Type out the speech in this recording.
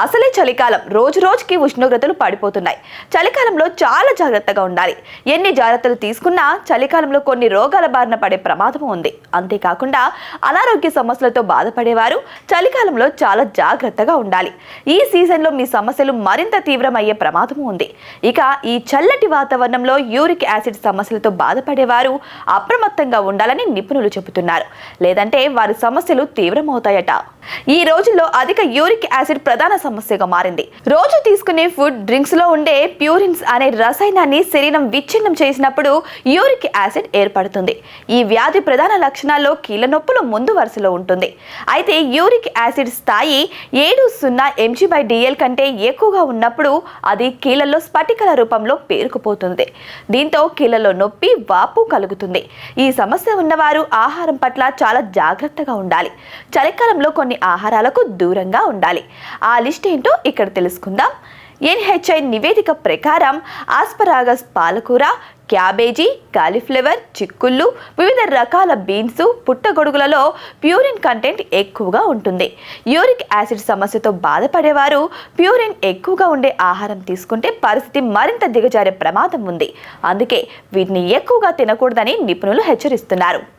అసలే చలికాలం, రోజు రోజుకి ఉష్ణోగ్రతలు పడిపోతున్నాయి. చలికాలంలో చాలా జాగ్రత్తగా ఉండాలి. ఎన్ని జాగ్రత్తలు తీసుకున్నా చలికాలంలో కొన్ని రోగాల బారిన పడే ప్రమాదం ఉంది. అంతేకాకుండా అనారోగ్య సమస్యలతో బాధపడేవారు చలికాలంలో చాలా జాగ్రత్తగా ఉండాలి. ఈ సీజన్లో మీ సమస్యలు మరింత తీవ్రమయ్యే ప్రమాదం ఉంది. ఇక ఈ చల్లటి వాతావరణంలో యూరిక్ యాసిడ్ సమస్యలతో బాధపడేవారు అప్రమత్తంగా ఉండాలని నిపుణులు చెబుతున్నారు. లేదంటే వారి సమస్యలు తీవ్రమవుతాయట. ఈ రోజుల్లో అధిక యూరిక్ యాసిడ్ ప్రధాన సమస్యగా మారింది. రోజు తీసుకునే ఫుడ్, డ్రింక్స్ లో ఉండే ప్యూరిన్స్ అనే రసాయనాన్ని శరీరం విచ్ఛిన్నం చేసినప్పుడు యూరిక్ యాసిడ్ ఏర్పడుతుంది. ఈ వ్యాధి ప్రధాన లక్షణాల్లో కీళ్ళ నొప్పులు ముందు వరుసలో ఉంటుంది. అయితే యూరిక్ యాసిడ్ స్థాయి 7.0 mg/dl కంటే ఎక్కువగా ఉన్నప్పుడు అది కీళ్ళల్లో స్ఫటికల రూపంలో పేరుకుపోతుంది. దీంతో కీళ్ళలో నొప్పి, వాపు కలుగుతుంది. ఈ సమస్య ఉన్నవారు ఆహారం పట్ల చాలా జాగ్రత్తగా ఉండాలి. చలికాలంలో కొన్ని ఆహారాలకు దూరంగా ఉండాలి. ఆ లిస్ట్ ఏంటో ఇక్కడ తెలుసుకుందాం. NHI నివేదిక ప్రకారం ఆస్పరాగస్, పాలకూర, క్యాబేజీ, కాలీఫ్లవర్, చిక్కుళ్ళు, వివిధ రకాల బీన్స్, పుట్టగొడుగులలో ప్యూరిన్ కంటెంట్ ఎక్కువగా ఉంటుంది. యూరిక్ యాసిడ్ సమస్యతో బాధపడేవారు ప్యూరిన్ ఎక్కువగా ఉండే ఆహారం తీసుకుంటే పరిస్థితి మరింత దిగజారే ప్రమాదం ఉంది. అందుకే వీటిని ఎక్కువగా తినకూడదని నిపుణులు హెచ్చరిస్తున్నారు.